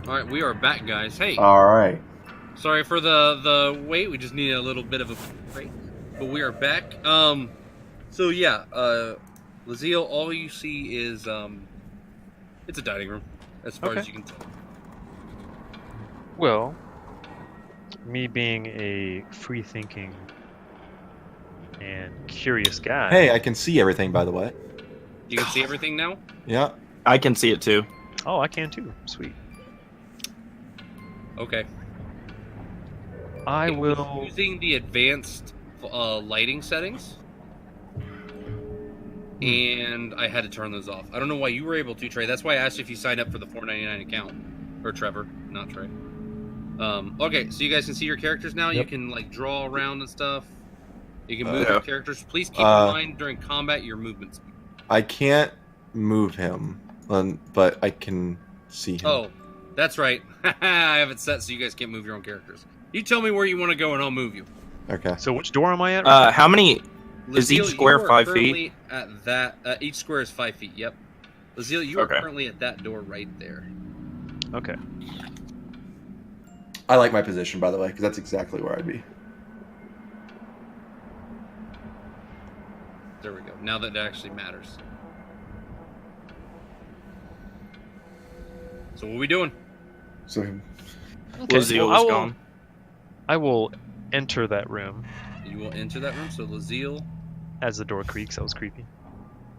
All right, we are back, guys. Hey, All right. sorry for the wait. We just needed a little bit of a break, but we are back. So yeah, Lazio, all you see is it's a dining room, as far as you can tell. Well, me being a free-thinking and curious guy. Hey, I can see everything, by the way. You can see everything now. Yeah. I can see it too. Oh, I can too. Sweet. Okay. I will. Using the advanced lighting settings, and I had to turn those off. I don't know why you were able to, Trey. That's why I asked if you signed up for the $4.99 account, or Trevor, not Trey. Okay, so you guys can see your characters now. Yep. You can like draw around and stuff. You can move your characters. Please keep in mind during combat your movement speed. I can't move him, but I can see him. Oh, that's right. I have it set so you guys can't move your own characters. You tell me where you want to go, and I'll move you. Okay. So which door am I at? How many? Is each Lazil, square you are 5 currently feet? At that, each square is 5 feet. Yep. Lazil, you are Okay. currently at that door right there. Okay. I like my position, by the way, because that's exactly where I'd be. There we go. Now that actually matters. So what are we doing? So, Okay. Lazio well, was gone. I will enter that room You will enter that room. So Lazil, as the door creaks. That was creepy.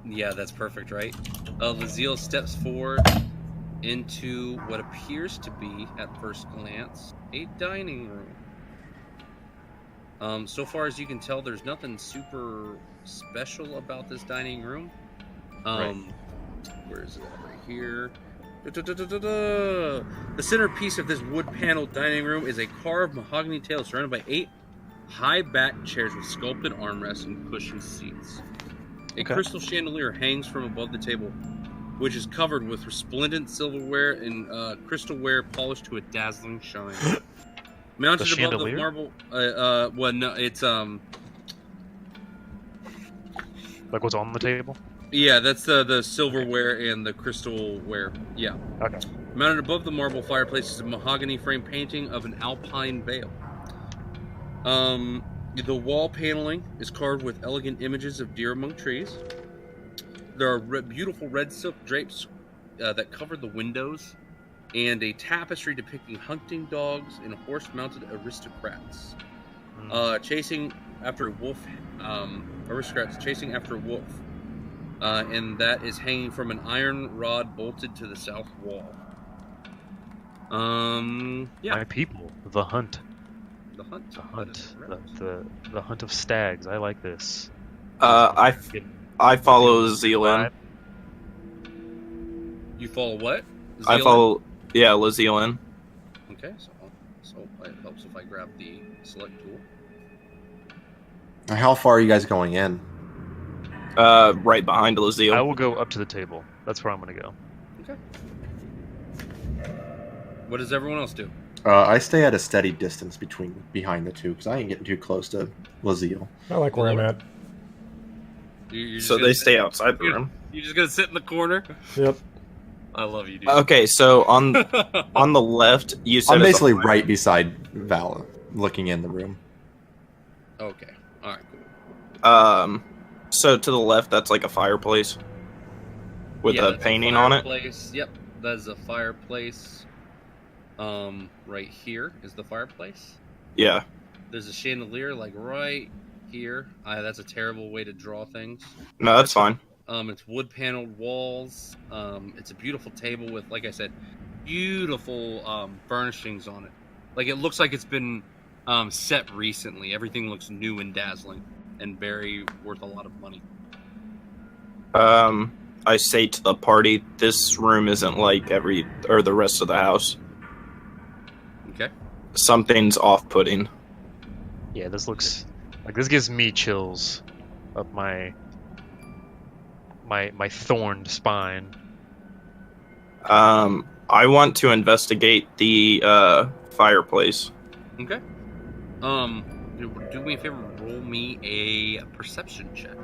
yeah, that's perfect, right? Lazil steps forward into what appears to be, at first glance, a dining room. So far as you can tell, there's nothing super special about this dining room. Right. Where is it at? Right here. The centerpiece of this wood-paneled dining room is a carved mahogany table surrounded by 8 high-backed chairs with sculpted armrests and cushioned seats. A crystal chandelier hangs from above the table, which is covered with resplendent silverware and crystalware polished to a dazzling shine. Mounted above the chandelier? marble, well, no, it's Like what's on the table? yeah, that's the silverware and the crystalware. Yeah. Okay. Mounted above the marble fireplace is a mahogany frame painting of an alpine vale. The wall paneling is carved with elegant images of deer among trees. There are beautiful red silk drapes that cover the windows, and a tapestry depicting hunting dogs and horse-mounted aristocrats chasing after a wolf. Aristocrats chasing after a wolf, and that is hanging from an iron rod bolted to the south wall. Yeah. My people, the hunt. The hunt. The hunt. The hunt of stags. I like this. I follow Zealand. You follow what? I Zealand? follow, yeah, Lazio. Okay, so it helps if I grab the select tool. how far are you guys going in? Right behind Lazio. I will go up to the table. That's where I'm going to go. Okay. What does everyone else do? I stay at a steady distance behind the two, because I ain't getting too close to Lazio. I like where I'm at. You're just So gonna they sit- stay outside the room. You're just gonna sit in the corner. Yep. I love you, dude. Okay, so on the left, you said I'm it's a basically fire- right beside Val, looking in the room. Okay. All right. Cool. So to the left, that's like a fireplace with Yeah, a that's painting on it. fireplace. Yep, that is a fireplace. Right here is the fireplace. Yeah. There's a chandelier like right here. That's a terrible way to draw things. No, that's fine. It's wood paneled walls. It's a beautiful table with, like I said, beautiful furnishings on it. Like it looks like it's been set recently. Everything looks new and dazzling and very worth a lot of money. I say to the party, this room isn't like the rest of the house. Okay. Something's off-putting. Yeah, this looks like this gives me chills up my thorned spine. I want to investigate the fireplace. Okay. Do me a favor. Roll me a perception check.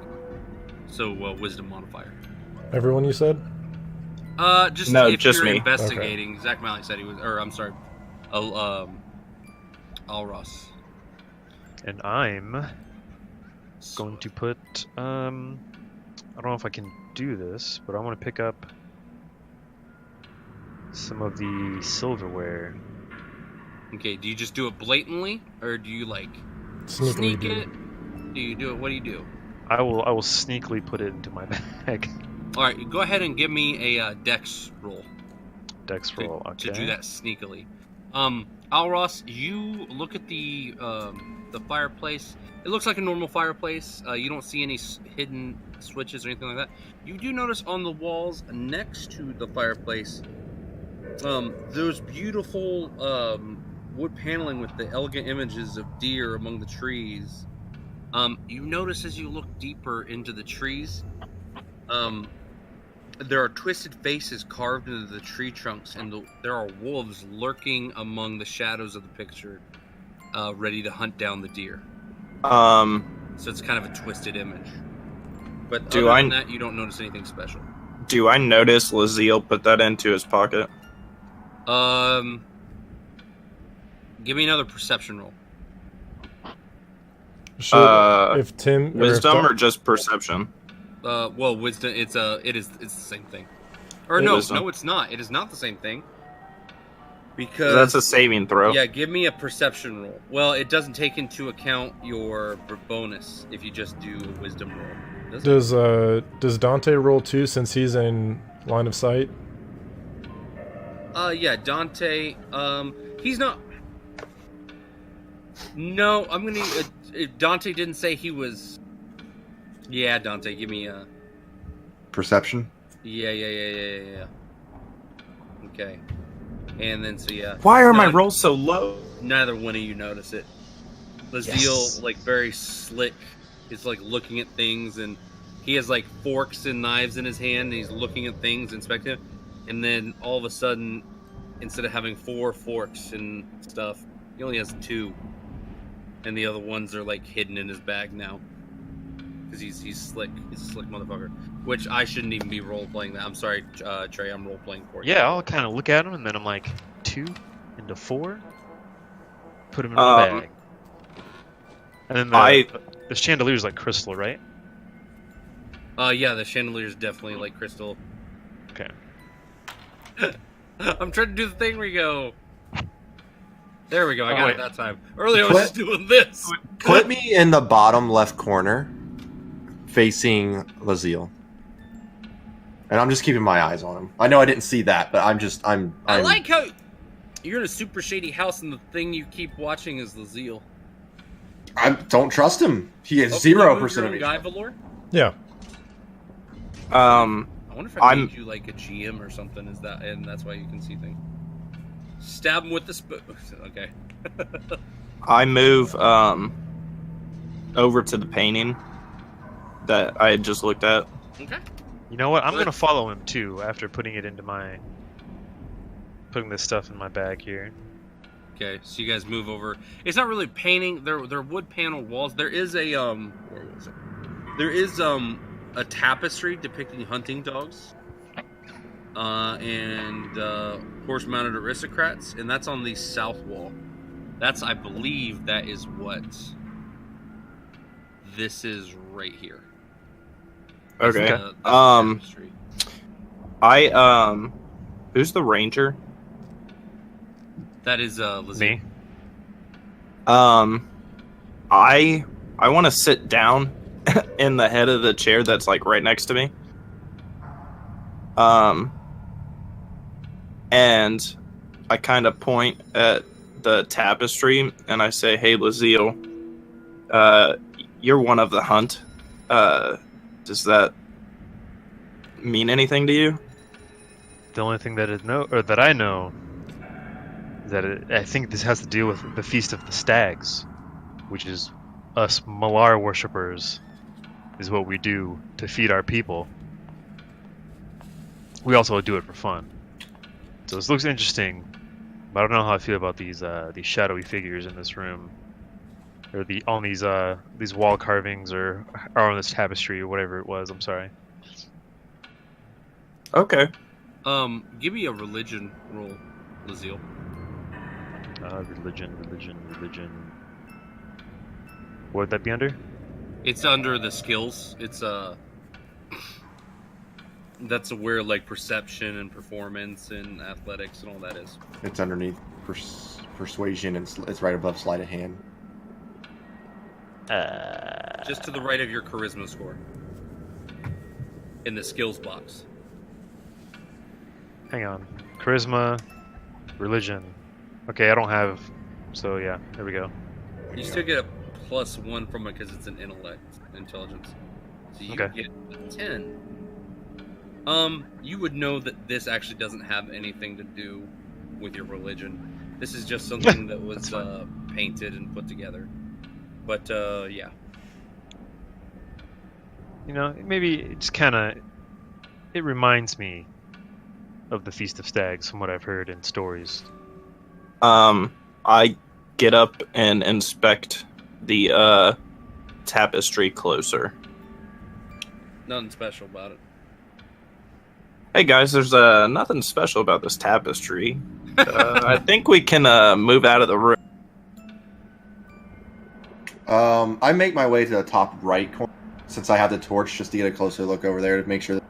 So wisdom modifier. Everyone, you said? Just No, if just you're me. investigating. Okay. Zach Malley said he was, or I'm sorry, Alros. And I'm going to put, I don't know if I can do this, but I want to pick up some of the silverware. Okay, do you just do it blatantly, or do you like Sneakily sneak do it? Do you do it? What do you do? I will sneakily put it into my bag. All right, go ahead and give me a dex roll. Dex roll, okay. To do that sneakily. Alros, you look at the fireplace. It looks like a normal fireplace. You don't see any hidden switches or anything like that. You do notice on the walls next to the fireplace, those beautiful wood paneling with the elegant images of deer among the trees. You notice as you look deeper into the trees, there are twisted faces carved into the tree trunks, and there are wolves lurking among the shadows of the picture, ready to hunt down the deer. So it's kind of a twisted image. But other than that, you don't notice anything special. Do I notice Laziel put that into his pocket? Give me another perception roll. If Tim wisdom or just perception? Well, wisdom. It's the same thing. Or Wisdom. no, it's not. It is not the same thing. Because that's a saving throw. Yeah, give me a perception roll. Well, it doesn't take into account your bonus if you just do a wisdom roll. Does Dante roll 2 since he's in line of sight? Yeah, Dante. He's not. No, I'm gonna. Dante didn't say he was. Yeah, Dante, give me a perception. Yeah. Okay, and then so yeah. Why are my rolls so low? Neither one of you notice it. Laziel, like very slick, is like looking at things, and he has like forks and knives in his hand, and he's looking at things, inspecting it, and then all of a sudden, instead of having 4 forks and stuff, he only has 2. And the other ones are like hidden in his bag now, because he's slick. He's a slick motherfucker. Which I shouldn't even be role playing that. I'm sorry, Trey. I'm role playing for you. Yeah, I'll kind of look at him and then I'm like 2 into 4. Put him in my bag. And then the chandelier is like crystal, right? Yeah, the chandelier is definitely like crystal. Okay. I'm trying to do the thing where you go. There we go. I got it that time. Earlier I was just doing this. Put me in the bottom left corner, facing Laziel. And I'm just keeping my eyes on him. I know I didn't see that, but I like how you're in a super shady house and the thing you keep watching is Laziel. I don't trust him. He has 0% of guy, Valor? Yeah. I wonder if I made you like a GM or something. And that's why you can see things. Stab him with the spoon. Okay. I move over to the painting that I had just looked at. Okay. You know what? I'm gonna follow him too after putting this stuff in my bag here. Okay, so you guys move over. It's not really painting. They're wood panel walls. There is a where was it? There is a tapestry depicting hunting dogs. And horse-mounted aristocrats, and that's on the south wall. I believe that is what this is right here. Okay. Who's the ranger? That is Lizzie. Me. I want to sit down in the head of the chair that's like right next to me. And I kind of point at the tapestry and I say, "Hey, Laziel, you're one of the hunt. Does that mean anything to you?" The only thing that I know is that I think this has to do with the Feast of the Stags, which is us Malar worshippers, is what we do to feed our people. We also do it for fun. So this looks interesting, but I don't know how I feel about these shadowy figures in this room, or on these wall carvings, or on this tapestry, or whatever it was. I'm sorry. Okay. Give me a religion roll, Lazille. Religion. What would that be under? It's under the skills. It's that's where like perception and performance and athletics and all that is. It's underneath persuasion, and it's right above sleight of hand. Just to the right of your charisma score. In the skills box. Hang on. Charisma, religion. Okay, I don't have. So yeah, there we go. You still get a +1 from it because it's an intelligence. So you Okay. get a 10. You would know that this actually doesn't have anything to do with your religion. This is just something that was painted and put together. But yeah. You know, maybe it's kind of. It reminds me of the Feast of Stags from what I've heard in stories. I get up and inspect the tapestry closer. Nothing special about it. Hey guys, there's nothing special about this tapestry. I think we can move out of the room. I make my way to the top right corner since I have the torch, just to get a closer look over there to make sure.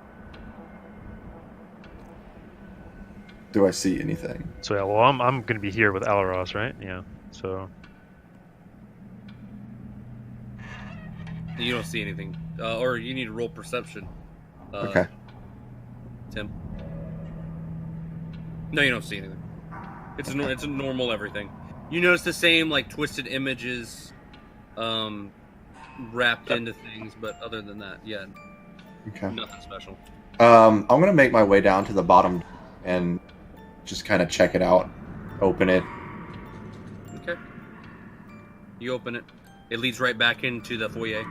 Do I see anything? So yeah, well, I'm gonna be here with Alaros, right? Yeah. So You don't see anything. Or you need to roll perception. Okay. Tim? No, you don't see anything. It's a normal everything. You notice the same, like, twisted images wrapped into things, but other than that, yeah, Okay. nothing special. I'm gonna make my way down to the bottom and just kind of check it out, open it. Okay. You open it. It leads right back into the foyer.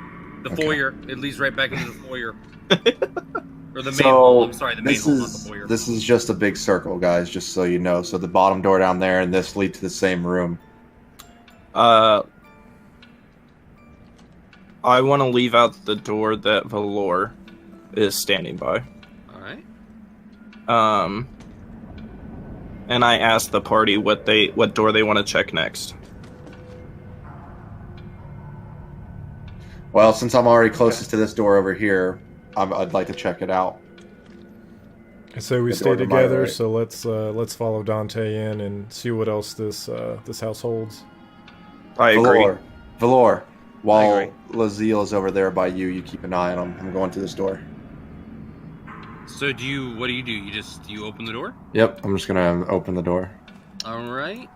The Okay. foyer. It leads right back into the foyer. Or the main So hall. I'm sorry, the main this hall, not the is foyer. this is just a big circle, guys. Just so you know. So the bottom door down there and this lead to the same room. I want to leave out the door that Valor is standing by. All right. And I asked the party what door they want to check next. Well, since I'm already closest to this door over here, I'd like to check it out. So we The stay door to my together. right. So let's follow Dante in and see what else this house holds. I agree. Valor, while agree. Lazille is over there by you, you keep an eye on him. I'm going to this door. So what do you do? You open the door? Yep, I'm just gonna open the door. All right.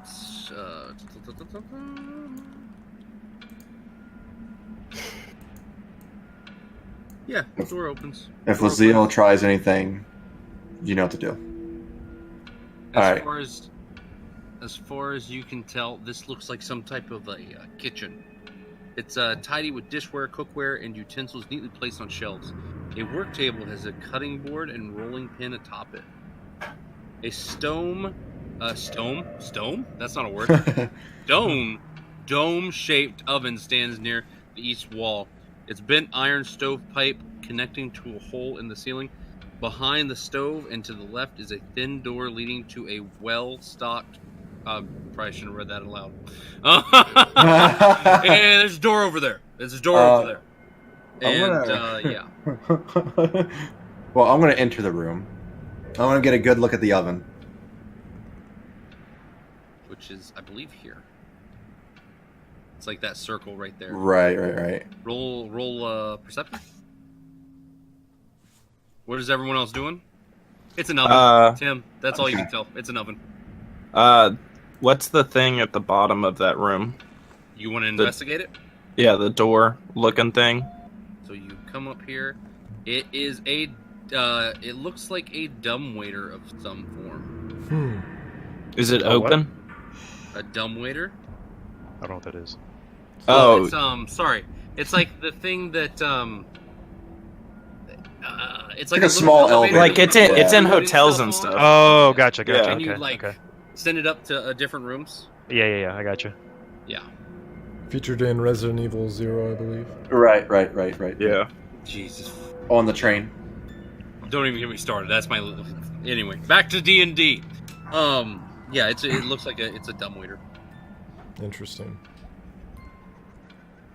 Yeah, the door opens. If Door Lazille opens. tries anything, you know what to do. As Alright. far as you can tell, this looks like some type of a kitchen. It's tidy with dishware, cookware, and utensils neatly placed on shelves. A work table has a cutting board and rolling pin atop it. A stone? That's not a word. Dome-shaped oven stands near the east wall. Its bent iron stovepipe connecting to a hole in the ceiling. Behind the stove and to the left is a thin door leading to a well-stocked... probably shouldn't have read that aloud. And there's a door over there. There's a door over there. And, yeah. Well, I'm gonna enter the room. I'm gonna get a good look at the oven. Which is, I believe, here. It's like that circle right there. Right. Roll perception. What is everyone else doing? It's an oven. Tim, that's all you can tell. It's an oven. What's the thing at the bottom of that room? You want to investigate it? Yeah, the door looking thing. So you come up here. It is a. It looks like a dumbwaiter of some form. Is it Oh, what? open? A dumbwaiter. I don't know what that is. Oh, It's sorry. It's like the thing that it's like Like a small elevator elevator. like it's in that it's you in put hotels stuff and on. stuff. Oh, gotcha. Yeah. And you Okay, like okay. send it up to different rooms. Yeah, I gotcha. Yeah. Featured in Resident Evil 0, I believe. Right. Yeah. Jesus. On the train. don't even get me started. That's my anyway. Back to D&D. Yeah, it looks like it's a dumbwaiter. Interesting.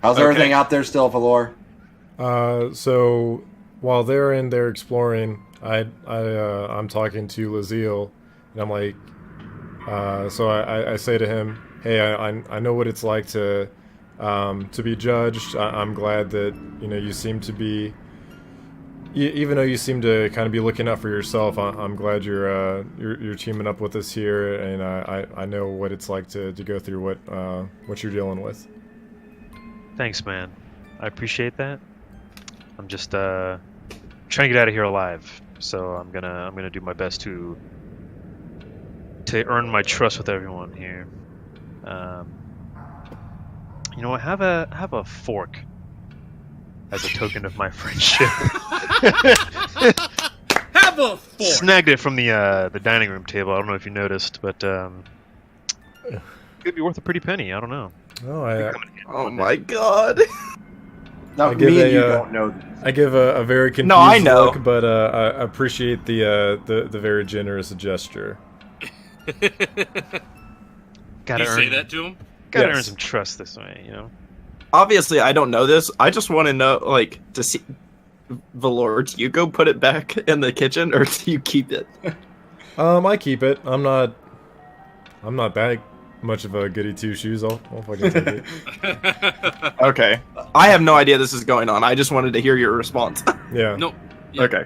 How's everything out there still, Valor? So while they're in there exploring, I'm talking to Laziel, and I'm like, so I say to him, hey, I know what it's like to be judged. I'm glad that you seem to be, even though you seem to kind of be looking out for yourself. I'm glad you're teaming up with us here, and I know what it's like to go through what you're dealing with. Thanks, man. I appreciate that. I'm just trying to get out of here alive, so I'm gonna do my best to earn my trust with everyone here. You know what? Have a fork as a token of my friendship. Have a fork. Snagged it from the dining room table. I don't know if you noticed, but could be worth a pretty penny. I don't know. Oh my god. No, give me and you a, don't know this. I give a very confused No, I know. look, but I appreciate the very generous gesture. Gotta You say that to him? Gotta Yes. earn some trust this way, Obviously, I don't know this. I just want to know, like, to see. Valor, do you go put it back in the kitchen, or do you keep it? I keep it. I'm not that much of a goody two shoes. I'll fucking take it. Okay. I have no idea this is going on. I just wanted to hear your response. Yeah. Nope. Yeah. Okay.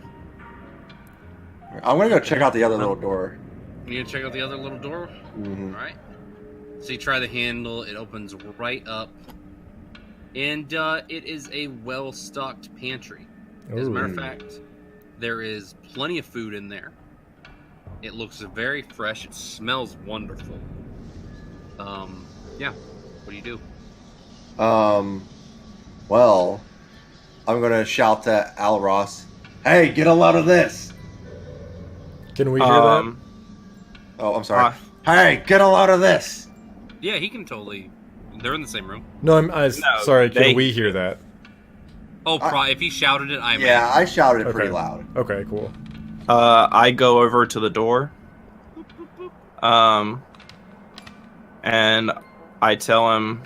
I'm gonna go check out the other little door. You gonna check out the other little door? Mm-hmm. All right. So you try the handle. It opens right up, and it is a well-stocked pantry. As a matter of Ooh. fact, there is plenty of food in there. It looks very fresh. It smells wonderful. Yeah. What do you do? Well, I'm gonna shout to Alros, "Hey, get a load of this!" Can we hear that? Oh, I'm sorry. Hey, get a load of this! Yeah, he can totally. They're in the same room. No, No, sorry. Can they- we hear that? Oh, if he shouted it, I Yeah, I shouted it Okay. pretty loud. Okay, cool. I go over to the door. And I tell him,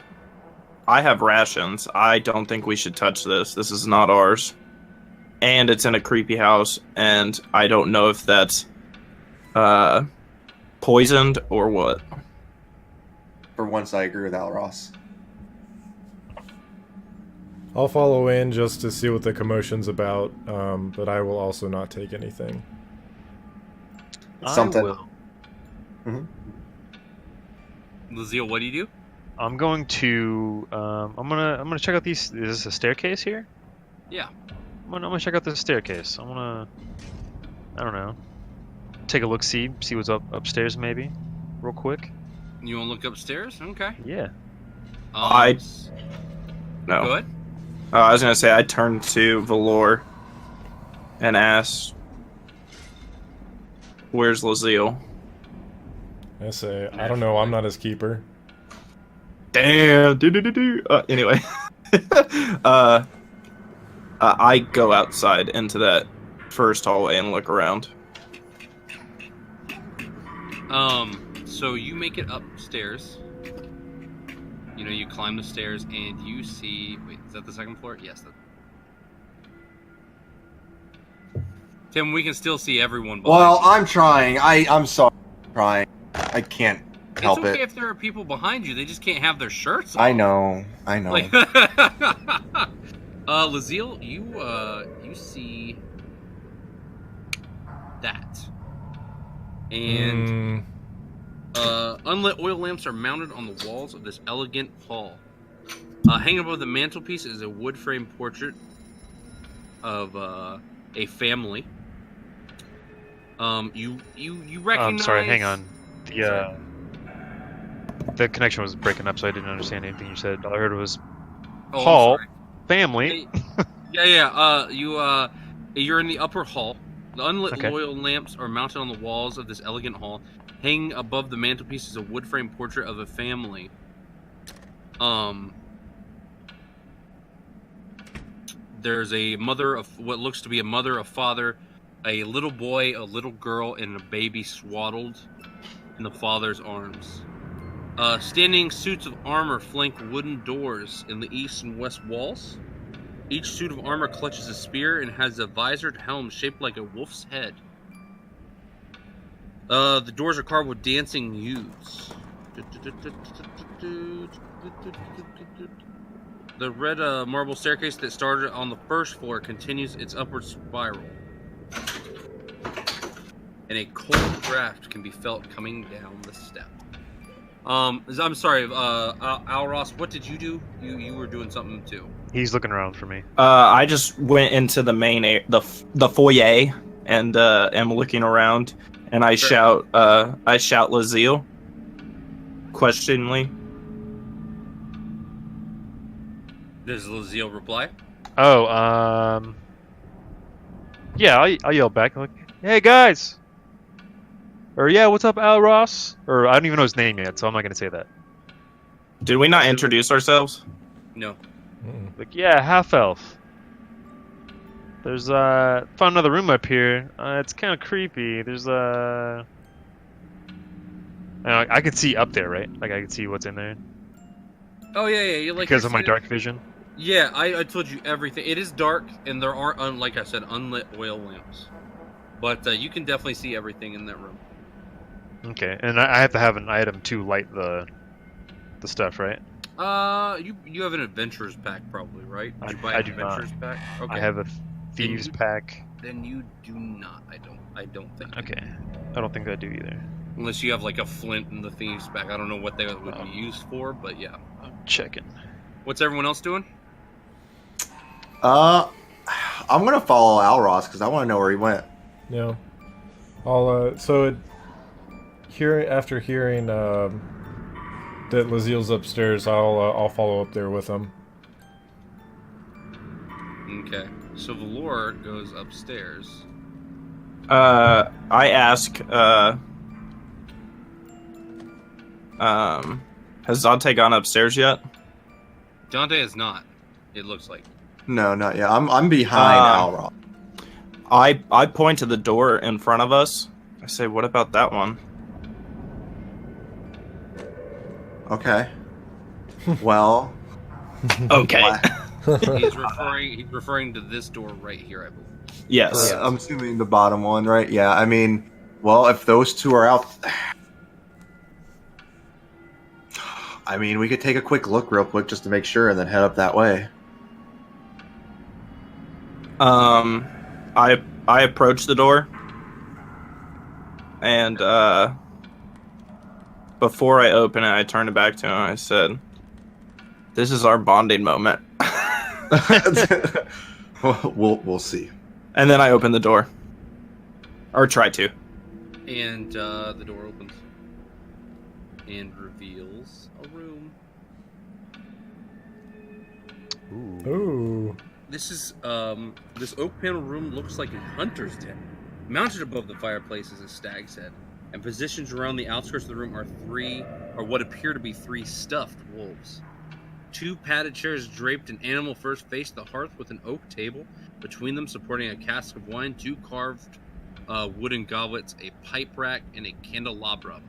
I have rations. I don't think we should touch this. This is not ours. And it's in a creepy house, and I don't know if that's poisoned or what. For once, I agree with Alros. I'll follow in just to see what the commotion's about, but I will also not take anything. Something. I will. Laziel, what do you do? I'm going to. I'm gonna check out these. Is this a staircase here? Yeah. I'm gonna check out this staircase. I don't know. Take a look, see what's upstairs, maybe, real quick. You want to look upstairs? Okay. Yeah. No. Go ahead. I was gonna say I turned to Valor and asked, "Where's Laziel?" I say, I don't know. I'm not his keeper. Damn. Anyway, I go outside into that first hallway and look around. So you make it upstairs. You know, you climb the stairs and you see. Wait, is that the second floor? Yes. Tim, we can still see everyone behind Well, you. I'm trying. I'm sorry. I'm trying. I can't help It's okay it. if there are people behind you. They just can't have their shirts on. I know. Like, Laziel, you see that, and unlit oil lamps are mounted on the walls of this elegant hall. Hanging above the mantelpiece is a wood frame portrait of a family. You recognize. I'm sorry. Hang on. The connection was breaking up, so I didn't understand anything you said. All I heard was Oh, I'm hall, sorry. family. Yeah. You're in the upper hall. The unlit Okay. oil lamps are mounted on the walls of this elegant hall. Hanging above the mantelpiece is a wood frame portrait of a family. There's a mother of what looks to be a mother, a father, a little boy, a little girl, and a baby swaddled in the father's arms. Standing suits of armor flank wooden doors in the east and west walls. Each suit of armor clutches a spear and has a visored helm shaped like a wolf's head. The doors are carved with dancing youths. The red marble staircase that started on the first floor continues its upward spiral. And a cold draft can be felt coming down the step. I'm sorry, Alros, what did you do? You were doing something too. He's looking around for me. I just went into the main the foyer and am looking around, and I shout Lazille questioningly. Does Lazille reply? Oh, yeah, I'll yell back like, "Hey guys!" Or yeah, what's up, Al Ross? Or I don't even know his name yet, so I'm not gonna say that. Did we not introduce ourselves? No. Like, yeah, half elf. There's found another room up here. It's kind of creepy. There's I can see up there, right? Like I can see what's in there Oh yeah. You like because of my dark vision. Yeah, I told you everything. It is dark, and there aren't, like I said, unlit oil lamps. But you can definitely see everything in that room. Okay, and I have to have an item to light the stuff, right? You have an adventurer's pack probably, right? Did you buy I an do adventurer's pack? Okay. I have a thieves pack. Then you do not. I don't think. Okay, I don't think I do either. Unless you have like a flint in the thieves pack. I don't know what they would be used for, but yeah. I'm checking. What's everyone else doing? I'm gonna follow Alros because I want to know where he went. Yeah. After hearing that Lazille's upstairs, I'll follow up there with him. Okay. So Valor goes upstairs. I ask, has Dante gone upstairs yet? Dante is not. It looks like. No, not yet. I'm behind Alros. I point to the door in front of us. I say, what about that one? Okay. Well. Okay. He's referring to this door right here, I believe. Yes. I'm assuming the bottom one, right? Yeah, I mean, well, if those two are out... I mean, we could take a quick look real quick just to make sure and then head up that way. I approach the door, and before I open it, I turned it back to him. I said, "This is our bonding moment." We'll see. And then I open the door, or try to. And the door opens and reveals a room. Ooh. This is this oak panel room looks like a hunter's den. Mounted above the fireplace is a stag's head, and positioned around the outskirts of the room are what appear to be three stuffed wolves. Two padded chairs draped in animal furs face the hearth with an oak table between them, supporting a cask of wine, two carved wooden goblets, a pipe rack, and a candelabra.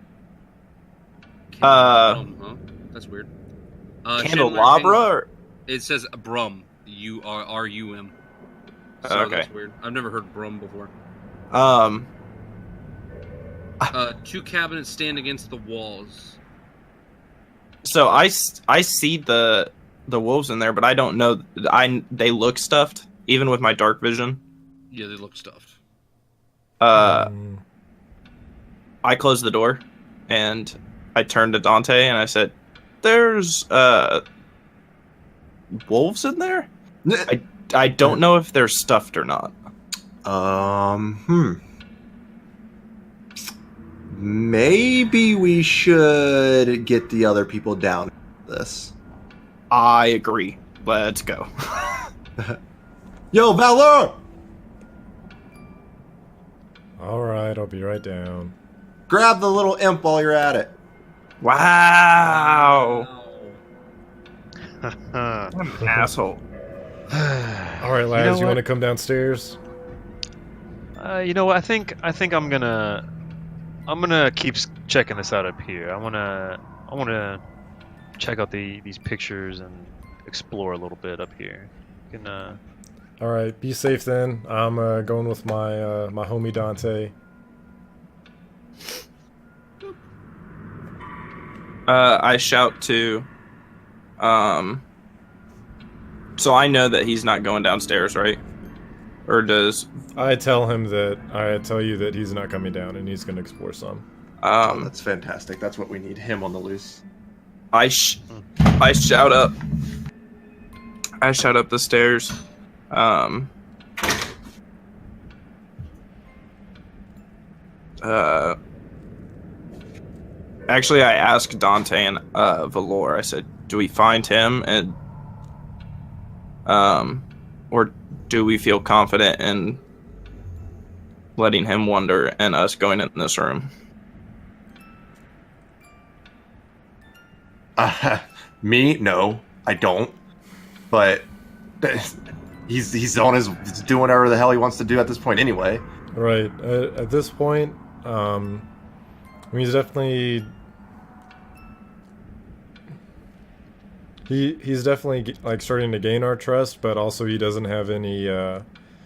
That's weird. Candelabra? Or... It says brum. R-U-M. So okay. That's weird. I've never heard brum before. Two cabinets stand against the walls. So I see the wolves in there, but I don't know. They look stuffed, even with my dark vision. Yeah, they look stuffed. I closed the door, and I turned to Dante, and I said, "There's wolves in there? I don't know if they're stuffed or not." Maybe we should get the other people down with this. I agree. Let's go. Yo, Valor! Alright, I'll be right down. Grab the little imp while you're at it. Wow. Oh. What an asshole. Alright, lads, you want to come downstairs? You know what? I think I'm gonna keep checking this out up here. I wanna check out these pictures and explore a little bit up here. You can All right, be safe then. I'm going with my my homie Dante. I shout to, so I know that he's not going downstairs, right? Or does I tell you that he's not coming down and he's gonna explore some. Oh, that's fantastic. That's what we need. Him on the loose. I shout up. I shout up the stairs. Actually, I asked Dante and Valor. I said, "Do we find him, and or do we feel confident in letting him wander and us going in this room?" Me? No, I don't. But he's he's doing whatever the hell he wants to do at this point anyway. Right. At this point, I mean, he's definitely he's definitely like starting to gain our trust, but also he doesn't have any.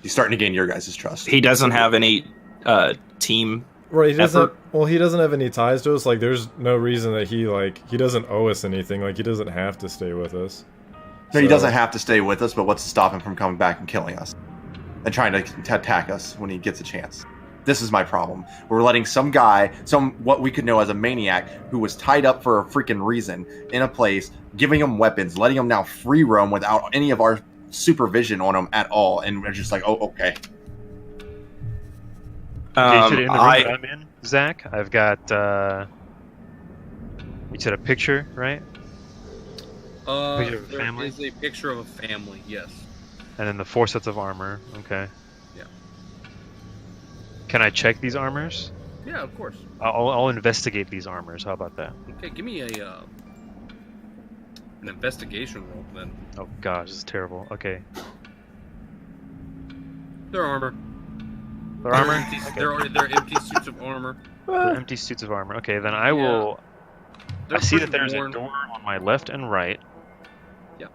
He's starting to gain your guys' trust. He doesn't have any team. Right. He doesn't. effort. Well, he doesn't have any ties to us. Like, there's no reason that he doesn't owe us anything. Like, he doesn't have to stay with us. No, he So- doesn't have to stay with us, but what's to stop him from coming back and killing us? And trying to attack us when he gets a chance. This is my problem. We're letting some guy, what we could know as a maniac, who was tied up for a freaking reason, in a place, giving him weapons, letting him now free roam without any of our supervision on him at all, and we're just like, oh, okay. Okay, you said in the room I that I'm in, Zach. I've got. You said a picture, right? Picture of a There family? is a picture of a family. Yes. And then the 4 sets of armor. Okay. Yeah. Can I check these armors? Yeah, of course. I'll investigate these armors. How about that? Okay, give me an investigation roll then. Oh gosh, this is terrible. Okay. Their armor. Their armor? Empty, Okay. they're empty suits of armor. They're empty suits of armor. Okay, then I will. They're I see that pretty there's worn. a door on my left and right. Yeah.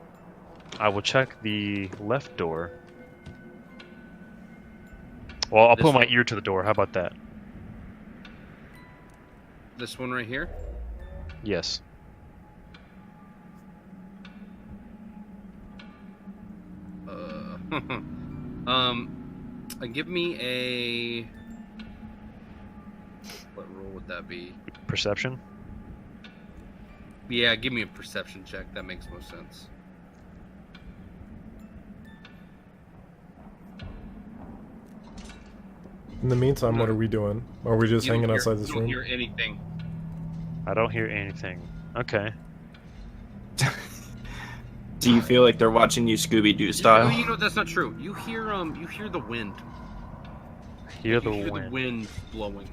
I will check the left door. Well, I'll This put my one? ear to the door. How about that? This one right here. Yes. Give me a. What roll would that be? Perception? Yeah, give me a perception check. That makes most sense. In the meantime, what are we doing? Are we just You don't hanging hear- outside this you don't room? hear anything. I don't hear anything. Okay. Do you feel like they're watching you Scooby-Doo Oh, style? you know that's not true. You hear the wind. Hear the You hear wind. the wind blowing.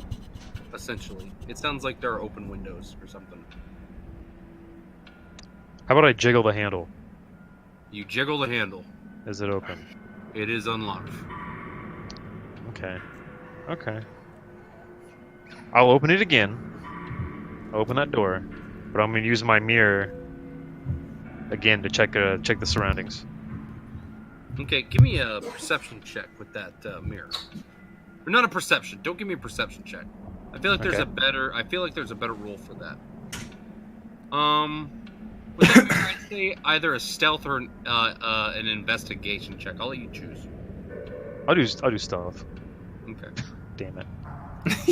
Essentially, it sounds like there are open windows or something. How about I jiggle the handle? You jiggle the handle. Is it open? It is unlocked. Okay. Okay. I'll open it again. Open that door, but I'm gonna use my mirror again to check the surroundings. Okay, give me a perception check with that mirror. Or not a perception. Don't give me a perception check. I feel like there's Okay. a better. I feel like there's a better rule for that. With that mirror, I'd say either a stealth or an investigation check. I'll let you choose. I'll do stealth. Okay. Damn it.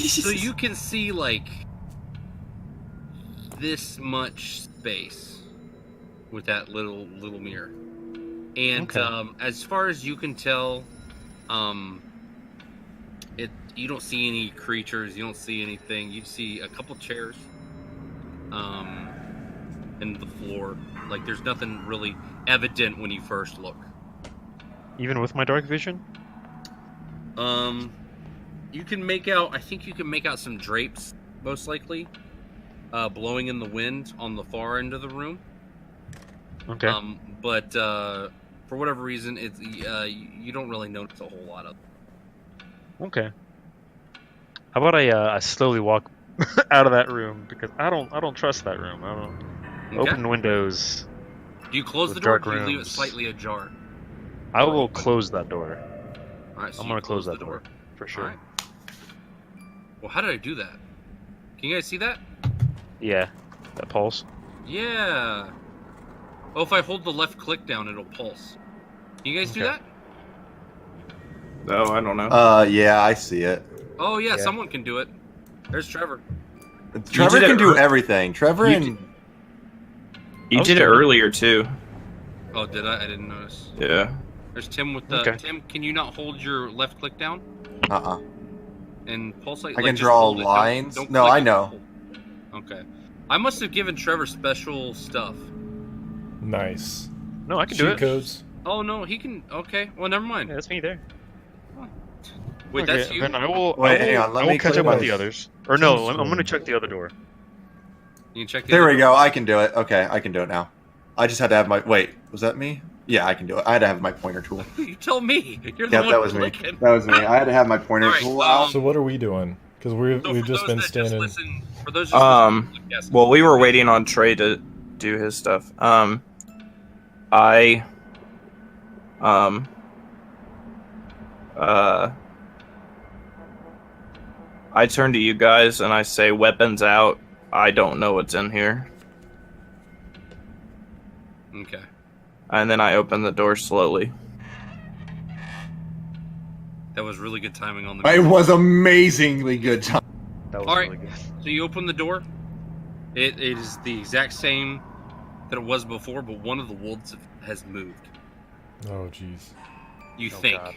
So you can see like this much space with that little mirror, and Okay. as far as you can tell, you don't see any creatures. You don't see anything. You see a couple chairs, and the floor. Like there's nothing really evident when you first look. Even with my dark vision? You can make out. I think you can make out some drapes, most likely, blowing in the wind on the far end of the room. Okay. But for whatever reason, it's you don't really notice a whole lot of. Okay. How about I slowly walk out of that room because I don't trust that room. I don't open windows. Do you close with the door? Or dark do you leave it rooms. slightly ajar? I will close that door. All right, so I'm you gonna close the that door for sure. All right. Well, how did I do that? Can you guys see that? Yeah, that pulse. Yeah. Oh, if I hold the left click down, it'll pulse. Can you guys do Okay. that? Oh, I don't know. Yeah, I see it. Oh yeah, Yeah. someone can do it. There's Trevor. Trevor did can it do ear- everything. Trevor You and You was did it doing it. earlier too. Oh, did I? I didn't notice. Yeah. There's Tim with the Okay. Tim. Can you not hold your left click down and pulse like? I like, can just draw hold it. Don't- lines. don't No, click I it. know. Okay. I must have given Trevor special stuff. Nice. No, I can do Cheat it. codes. Oh no, he can. Okay. Well, never mind. Yeah, that's me there. Wait, Okay, that's you. Then I will. Wait, I will, hang on, let I me will catch click up with my- the others. Or no, I'm gonna check the other door. You can check. The There other we door. go. I can do it. Okay, I can do it now. I just had to have my. Wait, was that me? Yeah, I can do it. I had to have my pointer tool. You tell me. You're the Yep, one that was me. clicking. That was me. I had to have my pointer All right, tool out. So what are we doing? Because So we've for just those been that standing. listen, for those just Um, listening to the podcast, Well, we were waiting on Trey to do his stuff. I I turn to you guys and I say, "Weapons out. I don't know what's in here." Okay. And then I open the door slowly. That was really good timing on the. It was amazingly good time. That was All right. really good. So you open the door. It is the exact same that it was before, but one of the wolves has moved. Oh jeez. You Oh, think God.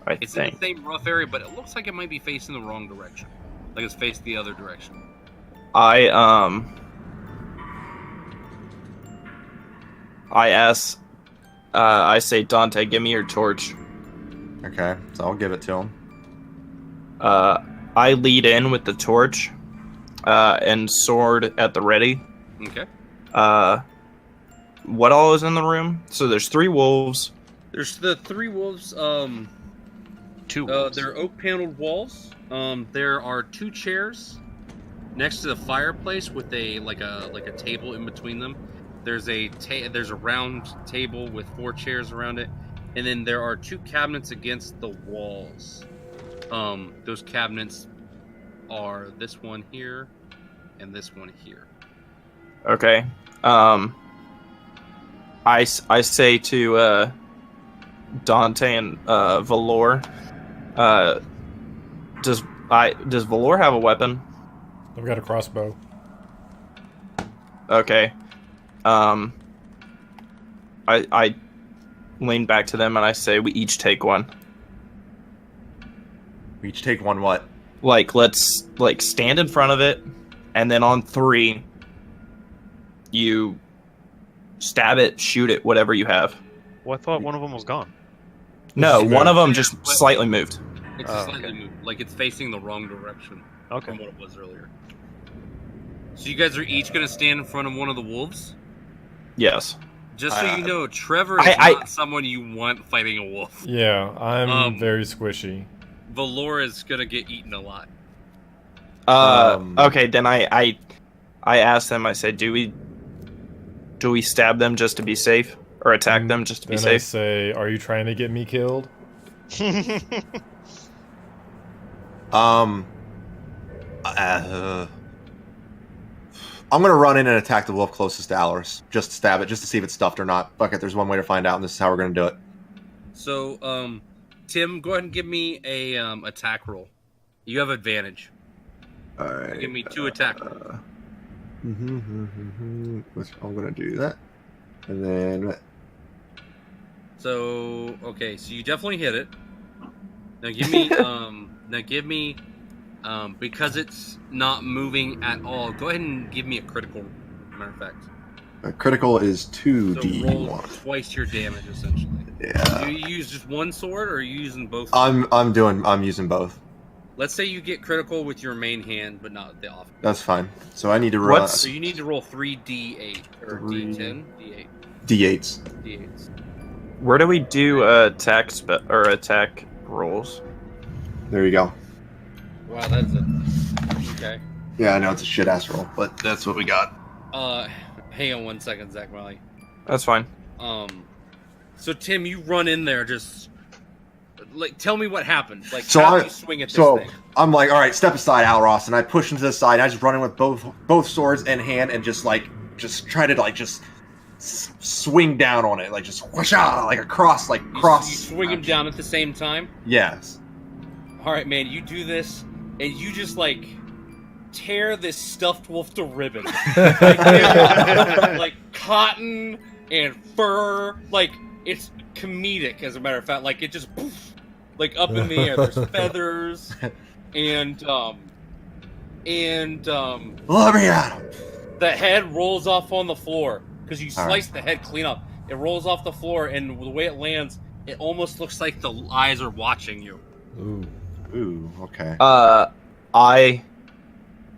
I it's in think the same rough area, but it looks like it might be facing the wrong direction. Like it's faced the other direction. I ask. I say, Dante, give me your torch. Okay, so I'll give it to him. I lead in with the torch, and sword at the ready. Okay. What all is in the room? So there's 3 wolves. There's the 3 wolves. Two. wolves. They're oak paneled walls. There are 2 chairs next to the fireplace with a table in between them. There's a round table with 4 chairs around it, and then there are 2 cabinets against the walls. Those cabinets are this one here and this one here. Okay. I say to Dante and Valor, does Valor have a weapon? I've got a crossbow. Okay. I lean back to them and I say, we each take one. We each take one what? Like, let's stand in front of it, and then on 3, you stab it, shoot it, whatever you have. Well, I thought one of them was gone. No, Just one of them Yeah, just but- slightly moved. It's Oh, slightly okay. moved, like it's facing the wrong direction Okay. from what it was earlier. So you guys are each going to stand in front of one of the wolves? Yes. Just so you know, Trevor is I- not someone you want fighting a wolf. Yeah, I'm Um, very squishy. Valor is going to get eaten a lot. Okay, then I asked them. I said, do we stab them just to be safe, or attack them just to be Then I safe? say, are you trying to get me killed? I'm gonna run in and attack the wolf closest to ours. Just stab it, just to see if it's stuffed or not. Fuck it, there's one way to find out, and this is how we're gonna do it. So, Tim, go ahead and give me a attack roll. You have advantage. Alright. Give me 2 attack rolls. I'm gonna do that. And then So, okay, so you definitely hit it. Now give me, because it's not moving at all, go ahead and give me a critical, matter of fact. a critical is So roll 2d1. twice your damage, essentially. Yeah. Do you use just one sword, or are you using both? I'm using both. Let's say you get critical with your main hand, but not the off. That's fine. So I need to roll So you need to roll 3d8, or Three. d10? D8. d8s. D8s. Where do we do attack rolls? There you go. Wow, that's it. Okay. Yeah, I know it's a shit ass roll, but that's what we got. Hang on 1 second, Zach Riley. That's fine. So Tim, you run in there, just like tell me what happened. Like, So how do you swing at this thing? I'm like, all right, step aside, Alros, and I push him to the side. And I just run in with both swords in hand and just try to swing down on it, like just whoosha, like a cross, like cross. You swing him down at the same time. Yes. All right, man. You do this, and you just like tear this stuffed wolf to ribbons, like cotton and fur. Like it's comedic, as a matter of fact. Like it just poof, like up in the air. There's feathers, and Let me at him. the head rolls off on the floor because you slice the head clean up. It rolls off the floor, and the way it lands, it almost looks like the eyes are watching you. Ooh, okay.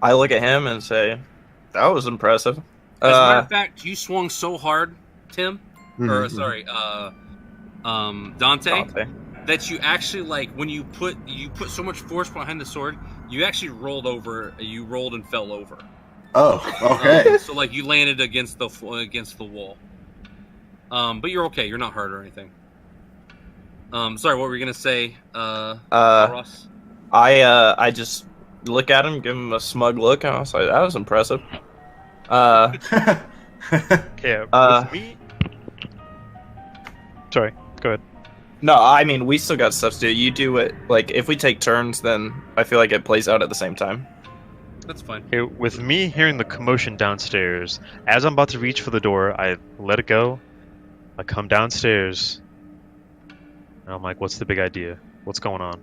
I look at him and say, "That was impressive." As a matter of fact, you swung so hard, Tim, or sorry, Dante, that you actually when you put so much force behind the sword, you actually rolled and fell over. Oh, okay. So you landed against the wall. But you're okay. You're not hurt or anything. Sorry, what were you gonna say, Ross? I just look at him, give him a smug look, and I was like, "That was impressive." Yeah. With me. Sorry. Go ahead. No, I mean we still got stuff to do. You do it if we take turns, then I feel like it plays out at the same time. That's fine. Okay, with me hearing the commotion downstairs, as I'm about to reach for the door, I let it go. I come downstairs, and I'm like, "What's the big idea? What's going on?"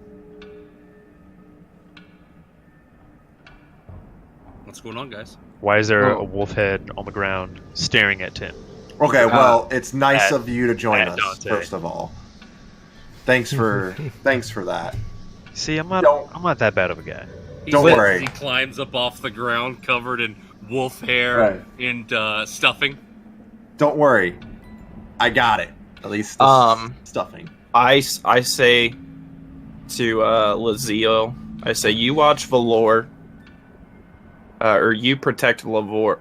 What's going on, guys? Why is there a wolf head on the ground staring at Tim? Okay, well, it's nice of you to join us, Dante. first of all. Thanks for that. See, I'm not that bad of a guy. Don't worry. He climbs up off the ground, covered in wolf hair and stuffing. Don't worry, I got it. At least stuffing. I say to Laziel, I say, "You watch Valor, or you protect Valor."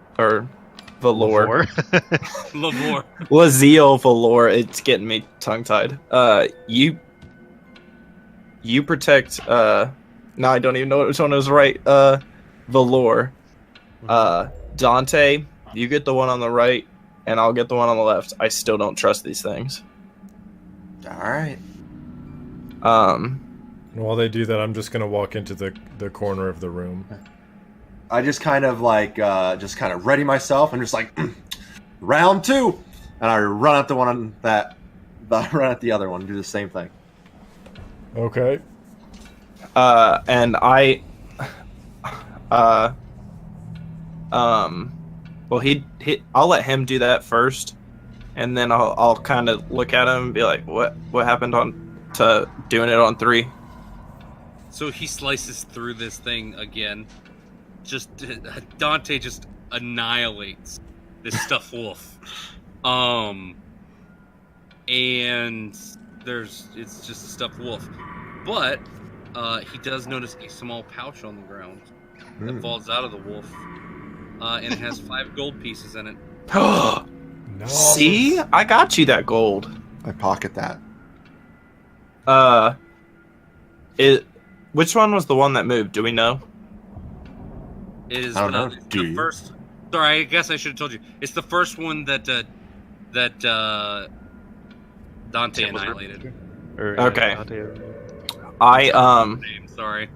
Lavore. Laziel Valor. It's getting me tongue-tied. You protect. No, I don't even know which one is right. Valor. Dante, you get the one on the right, and I'll get the one on the left. I still don't trust these things. All right. And while they do that, I'm just gonna walk into the corner of the room. I just kind of ready myself and just round two, and I run at the one on run at the other one and do the same thing. Okay. And I, well, I'll let him do that first, and then I'll kind of look at him and be like, what happened to doing it on 3? So he slices through this thing again. Dante just annihilates this stuffed wolf. And it's just a stuffed wolf. But he does notice a small pouch on the ground that falls out of the wolf. And it has 5 gold pieces in it. Nice. See? I got you that gold. I pocket that. Which one was the one that moved? Do we know? It is I don't know. the first. Sorry, I guess I should have told you. It's the first one that Dante annihilated. Okay. Dante. Sorry.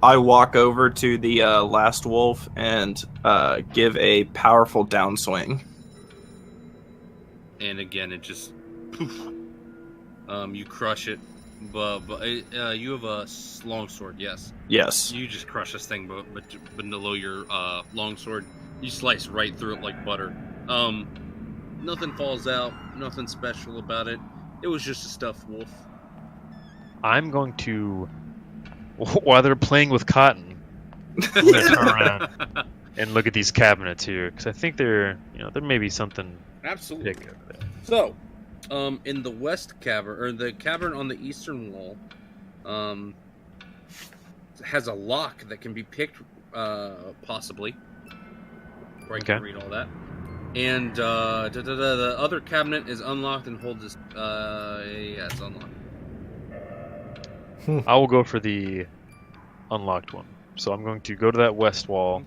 I walk over to the last wolf and give a powerful downswing. And again, it just poof. You crush it, but you have a longsword, yes. Yes. You just crush this thing, but below your longsword, you slice right through it like butter. Nothing falls out, nothing special about it. It was just a stuffed wolf. I'm going to, while they're playing with cotton, I'm going to turn around and look at these cabinets here, because I think there may be something Absolutely. big over there. So, in the west cavern, or the cavern on the eastern wall, has a lock that can be picked, possibly. Where I can read all that. And the other cabinet is unlocked and holds this. Yeah, it's unlocked. I will go for the unlocked one. So I'm going to go to that west wall,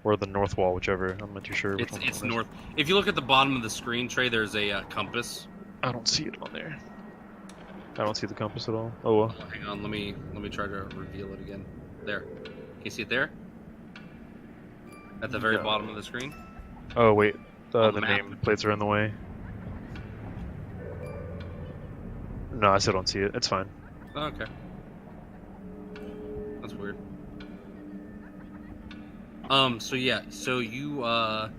or the north wall, whichever. I'm not too sure. It's north. If you look at the bottom of the screen, Trey, there's a compass. I don't see it on there. I don't see the compass at all. Oh well. Hang on, let me try to reveal it again. There. Can you see it there? At the very bottom of the screen? Oh wait, the the name plates are in the way. No, I still don't see it. It's fine. Okay. That's weird. So yeah, so you, I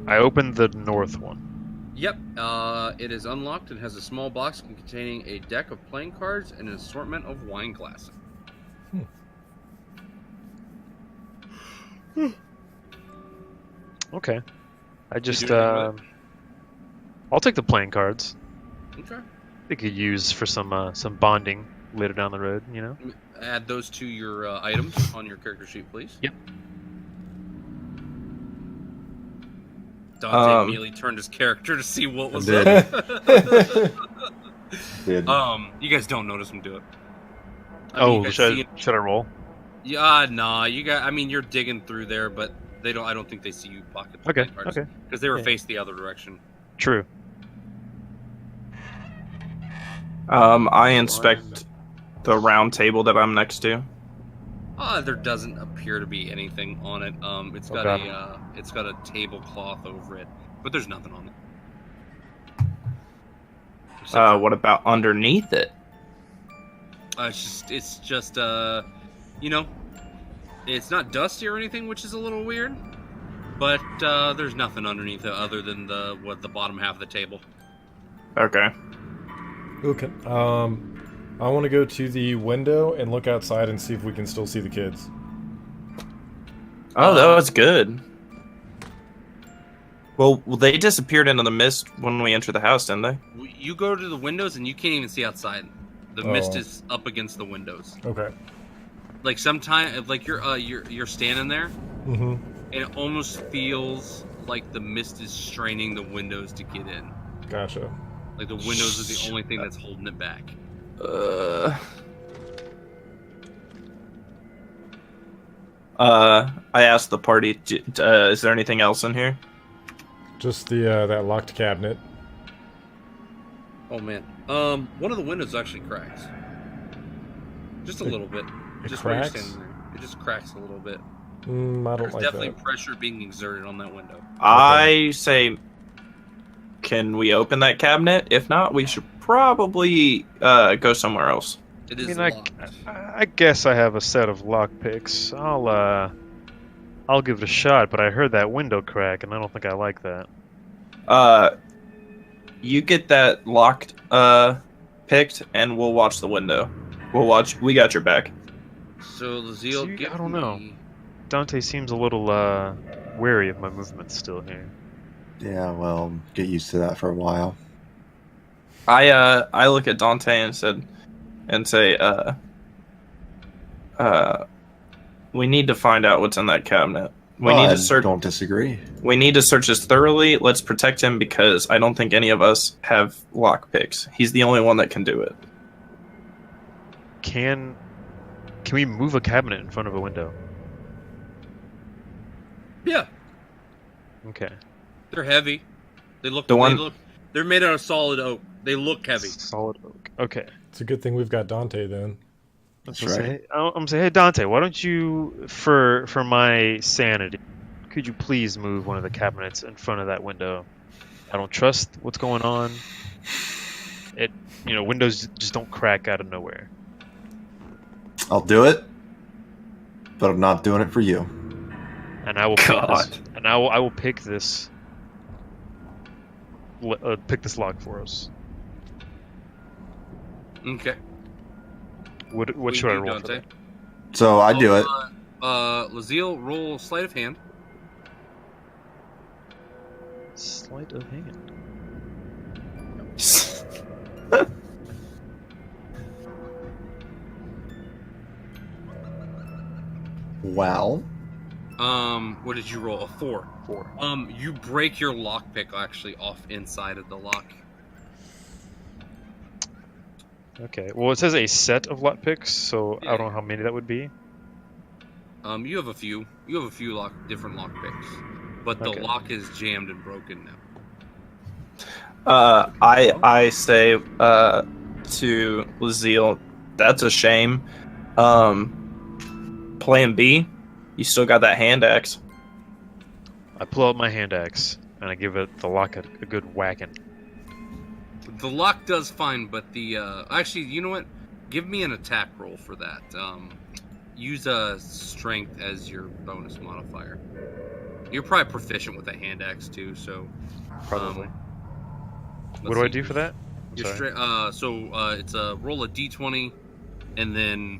opened the north one. Yep, it is unlocked and has a small box containing a deck of playing cards and an assortment of wine glasses. Okay. I just, I'll take the playing cards. Okay. They could use for some bonding later down the road, you know? Add those to your items on your character sheet, please. Yep. Dante immediately turned his character to see what was Did. up. Did. You guys don't notice him do it. Should I roll? Yeah, nah. You're digging through there, but I don't think they see you pocket the playing cards. Okay. Because they were faced the other direction. True. I inspect the round table that I'm next to. There doesn't appear to be anything on it. It's got a tablecloth over it, but there's nothing on it. What about underneath it? It's just it's not dusty or anything, which is a little weird. But there's nothing underneath it other than the bottom half of the table. Okay. Okay. I want to go to the window and look outside and see if we can still see the kids. Oh, that was good. Well, they disappeared into the mist when we entered the house, didn't they? You go to the windows and you can't even see outside. The mist is up against the windows. Okay. Like sometimes, like you're standing there, Mm-hmm. and it almost feels like the mist is straining the windows to get in. Gotcha. Like the windows are the only thing that's holding it back. I asked the party, is there anything else in here? Just the that locked cabinet. Oh man. One of the windows actually cracks. Just a little bit. It Just cracks? where you're standing there. It just cracks a little bit. I don't There's like definitely that. pressure being exerted on that window. I say, can we open that cabinet? If not, we should probably go somewhere else. It is I locked. I guess I have a set of lockpicks. I'll give it a shot, but I heard that window crack, and I don't think I like that. You get that locked picked, and we'll watch the window. We got your back. So Laziel, I don't know. Dante seems a little wary of my movements still here. Yeah, well, get used to that for a while. I look at Dante and say, we need to find out what's in that cabinet. We need to search. Don't disagree. We need to search this thoroughly. Let's protect him because I don't think any of us have lockpicks. He's the only one that can do it. Can we move a cabinet in front of a window? Yeah, Okay. they're heavy. They're made out of solid oak. They look heavy. Solid oak. Okay. It's a good thing we've got Dante then. That's I'm right. gonna say, hey Dante, why don't you, for my sanity, could you please move one of the cabinets in front of that window? I don't trust what's going on. Windows just don't crack out of nowhere. I'll do it, but I'm not doing it for you. And I will I will pick this. Pick this lock for us. Okay. What should I roll for that? So I do it. Laziel, roll sleight of hand. Sleight of hand. Well, what did you roll? A 4. 4. You break your lockpick actually off inside of the lock. Okay. Well, it says a set of lockpicks, so I don't know how many that would be. You have a few. You have a few different lockpicks, but the lock is jammed and broken now. I say to Lazille, that's a shame. Plan B, you still got that hand axe. I pull out my hand axe and I give the lock a good whacking. The lock does fine, but the actually, you know what? Give me an attack roll for that. Use a strength as your bonus modifier. You're probably proficient with a hand axe too, so Probably. What do I do for that? It's a roll a d20, and then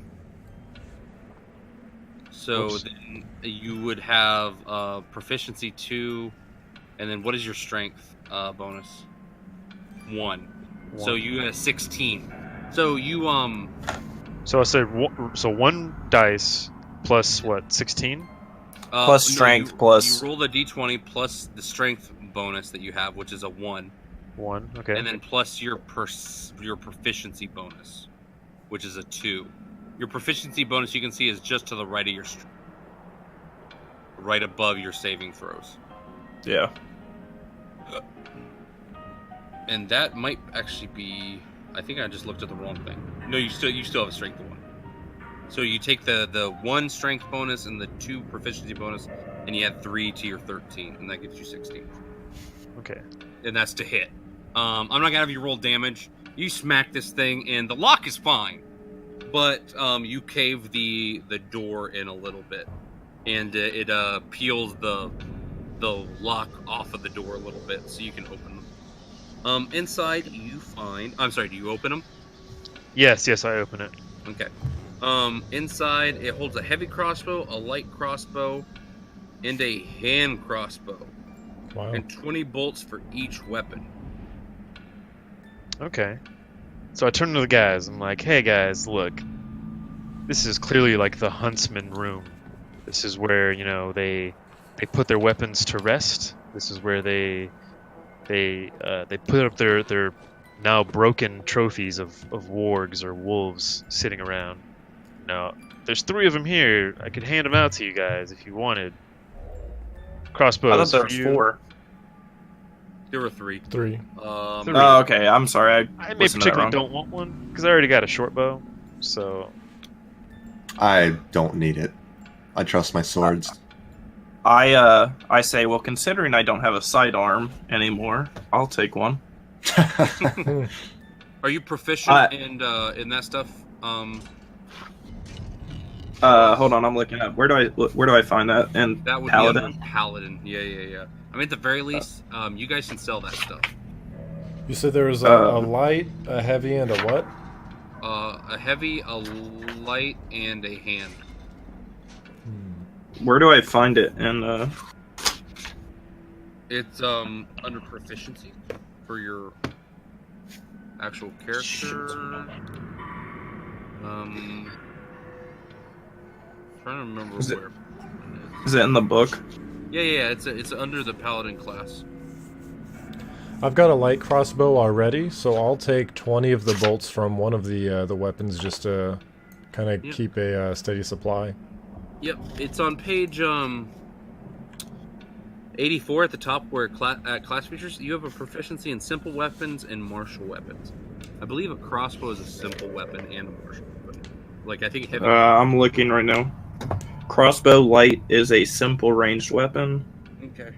then you would have proficiency 2, and then what is your strength bonus? 1. So you got a 16. So you So I said so 1 dice plus what? 16? Plus strength plus. You roll the d20 plus the strength bonus that you have, which is a 1. 1. Okay. And then plus your proficiency bonus, which is a 2. Your proficiency bonus, you can see, is just to the right of your right above your saving throws. Yeah. And that might actually be. I think I just looked at the wrong thing. No, you still have a strength of 1. So you take the 1 strength bonus and the 2 proficiency bonus, and you add 3 to your 13, and that gives you 16. Okay. And that's to hit. I'm not gonna have you roll damage. You smack this thing, and the lock is fine, but you cave the door in a little bit, and it peels the lock off of the door a little bit, so you can open them. Inside, you find. I'm sorry. Do you open them? Yes, I open it. Okay. Inside, it holds a heavy crossbow, a light crossbow, and a hand crossbow. Wow. And 20 bolts for each weapon. Okay. So I turn to the guys. I'm like, hey guys, look. This is clearly like the huntsman room. This is where, they put their weapons to rest. This is where they put up their now broken trophies of wargs or wolves sitting around. Now, there's 3 of them here. I could hand them out to you guys if you wanted. Crossbows. I thought there for was you. 4. There were 3. 3. Oh, okay. I'm sorry. I may particularly don't want one because I already got a short bow. So I don't need it. I trust my swords. I say, well, considering I don't have a sidearm anymore, I'll take one. Are you proficient in that stuff? Hold on, I'm looking up. Where do I find that? And that would Paladin? be under Paladin. Yeah. I mean, at the very least, you guys can sell that stuff. You said there was a light, a heavy, and a what? A heavy, a light, and a hand. Where do I find it? And it's under proficiency for your actual character. Trying to remember where. Is it in the book? Yeah. It's under the Paladin class. I've got a light crossbow already, so I'll take 20 of the bolts from one of the weapons just to kind of keep a steady supply. Yep, it's on page 84 at the top where class features. You have a proficiency in simple weapons and martial weapons. I believe a crossbow is a simple weapon and a martial weapon. Like, I think heavy. I'm looking right now. Crossbow light is a simple ranged weapon. Okay.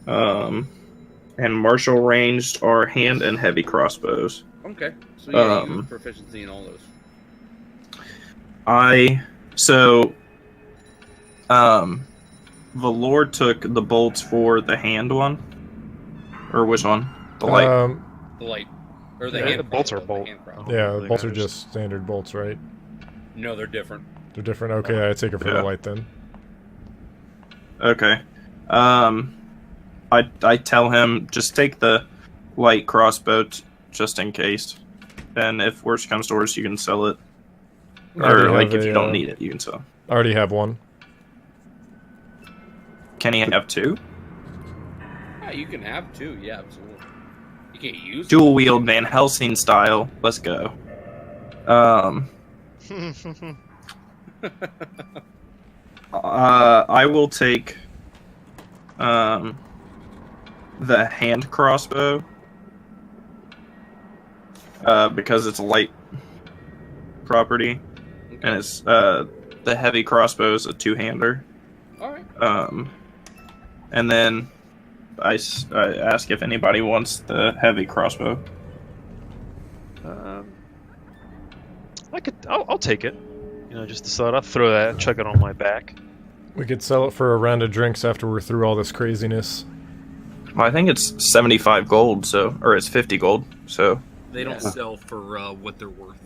And martial ranged are hand and heavy crossbows. Okay. So yeah, you have proficiency in all those. Valor took the bolts for the hand one, or which one? The light. The light, or the Yeah, hand. the bolts are crossbow, bolt. the hand crossbow. Yeah, really the bolts are matters. just standard bolts, right? No, they're different. They're different. Okay, I take it for the light then. Okay. I tell him just take the light crossbow just in case, and if worse comes to worse, you can sell it. I already Or like have if you a, don't need it, you can sell. I already have one. Can he have two? Yeah, you can have two. Yeah, absolutely. You can't use Dual wield Van Helsing style. Let's go. I will take the hand crossbow because it's a light property, and it's the heavy crossbow is a two-hander. All right. And then I ask if anybody wants the heavy crossbow. I'll take it. You know, just to sell it. I'll throw that and chuck it on my back. We could sell it for a round of drinks after we're through all this craziness. Well, I think it's 75 gold, or it's 50 gold. So They don't sell for what they're worth.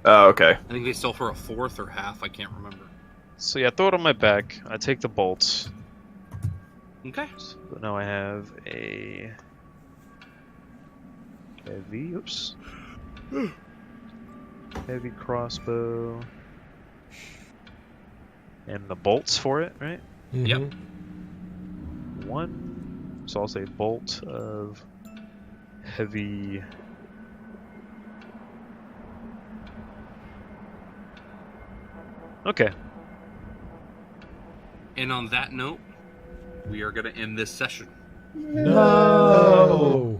oh, okay. I think they sell for a fourth or half. I can't remember. So yeah, throw it on my back. I take the bolts. Okay. So now I have a heavy. Oops. Heavy crossbow. And the bolts for it, right? Mm-hmm. Yep. One. So I'll say bolt of heavy. Okay. And on that note, we are going to end this session. No.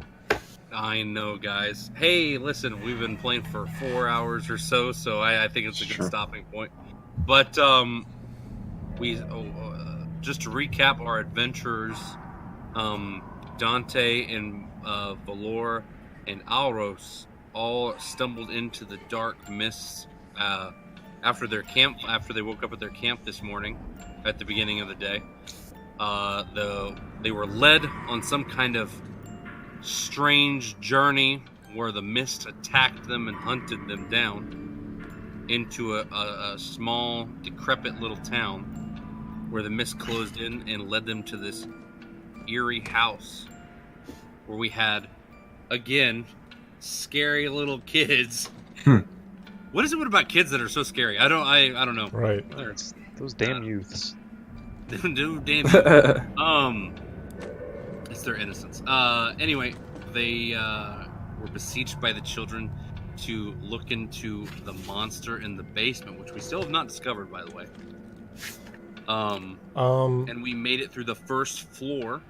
I know, guys. Hey, listen, we've been playing for 4 hours or so, so I think it's a good stopping point. But just to recap our adventurers, Dante and Valor and Alros all stumbled into the dark mists after they woke up at their camp this morning at the beginning of the day. They were led on some kind of strange journey where the mist attacked them and hunted them down into a small, decrepit little town where the mist closed in and led them to this eerie house where we had, again, scary little kids. What is it about kids that are so scary? I don't know. Right. It's those damn youths. It's their innocence. Anyway, they were besieged by the children to look into the monster in the basement, which we still have not discovered, by the way. And we made it through the first floor,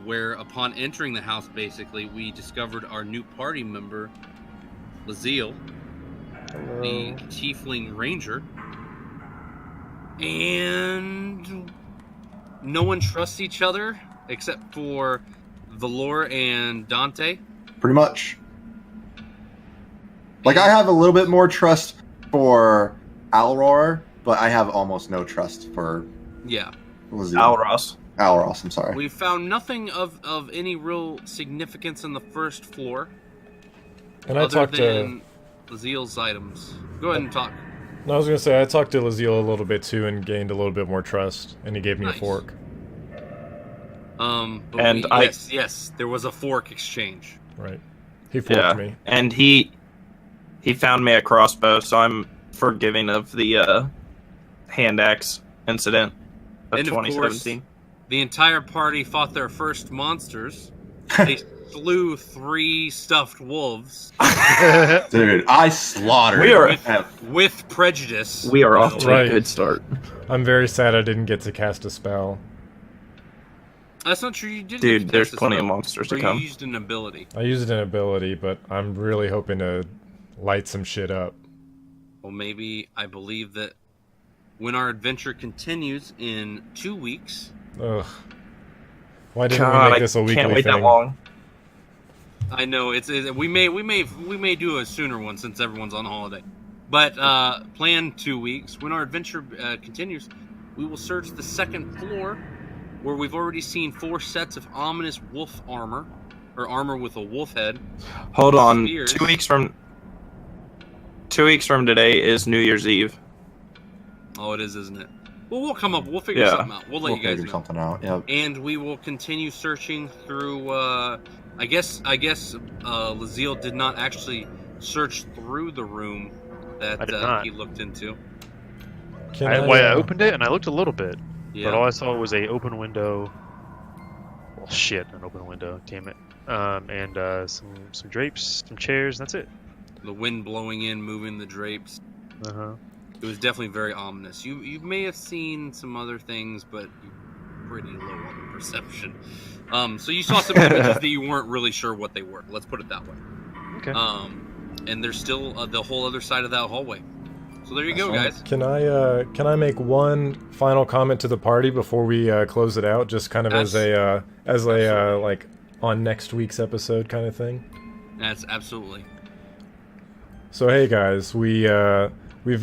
where upon entering the house, basically, we discovered our new party member, Laziel, the Tiefling Ranger. And no one trusts each other except for Valor and Dante. Pretty much. Like, I have a little bit more trust for Alror, but I have almost no trust for Alros. Alros, I'm sorry. We found nothing of any real significance on the first floor. And I talked to Laziel's items. Go ahead and talk. No, I was going to say, I talked to Laziel a little bit too and gained a little bit more trust, and he gave me a fork. Yes, there was a fork exchange. Right. He forked me. And he found me a crossbow, so I'm forgiving of the hand axe incident of 2017. Course, the entire party fought their first monsters. They slew 3 stuffed wolves. Dude, I slaughtered. With prejudice. We are off to a good start. I'm very sad I didn't get to cast a spell. That's not true. You didn't. Dude, there's plenty of monsters to come. You used an ability. I used an ability, but I'm really hoping to light some shit up. Well, maybe I believe that when our adventure continues in 2 weeks. Ugh. Why didn't we make this a weekly thing? Can't wait that long. I know we may do a sooner one since everyone's on holiday, but plan 2 weeks. When our adventure continues, we will search the second floor, where we've already seen 4 sets of ominous wolf armor, or armor with a wolf head. Hold on, 2 weeks from 2 weeks from today is New Year's Eve. Oh, it is, isn't it? Well, we'll come up. We'll figure something out. We'll let you guys know. Something out. Yep. And we will continue searching through. I guess Laziel did not actually search through the room that he looked into. I opened it and I looked a little bit. But all I saw was a open window. Well, shit, an open window. Damn it. And some drapes, some chairs. And that's it. The wind blowing in, moving the drapes. It was definitely very ominous. You may have seen some other things, but you're pretty low on the perception. So you saw some images that you weren't really sure what they were. Let's put it that way. Okay. And there's still the whole other side of that hallway. So there you go, guys. Can I make one final comment to the party before we close it out? Just kind of as a like on next week's episode kind of thing. That's absolutely. So hey guys, we've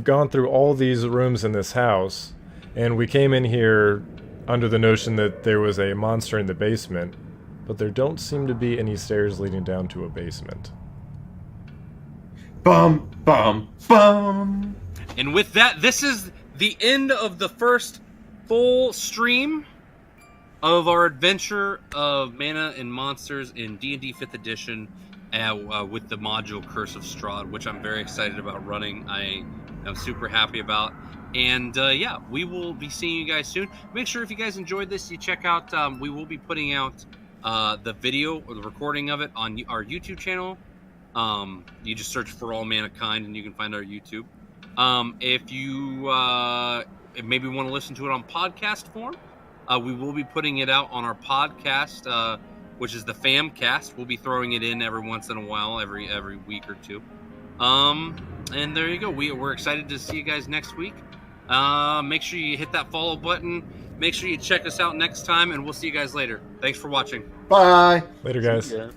gone through all these rooms in this house, and we came in here under the notion that there was a monster in the basement, but there don't seem to be any stairs leading down to a basement. Bum, bum, bum. And with that, this is the end of the first full stream of our adventure of Mana and Monsters in D&D 5th Edition with the module Curse of Strahd, which I'm very excited about running. I am super happy about. And yeah, we will be seeing you guys soon. Make sure if you guys enjoyed this, you check out, we will be putting out the video or the recording of it on our YouTube channel. You just search for All Manakind and you can find our YouTube. If you maybe want to listen to it on podcast form, we will be putting it out on our podcast, which is the Famcast. We'll be throwing it in every once in a while, every week or two. And there you go. We're excited to see you guys next week. Make sure you hit that follow button. Make sure you check us out next time, and we'll see you guys later. Thanks for watching. Bye. Later, guys. Yeah.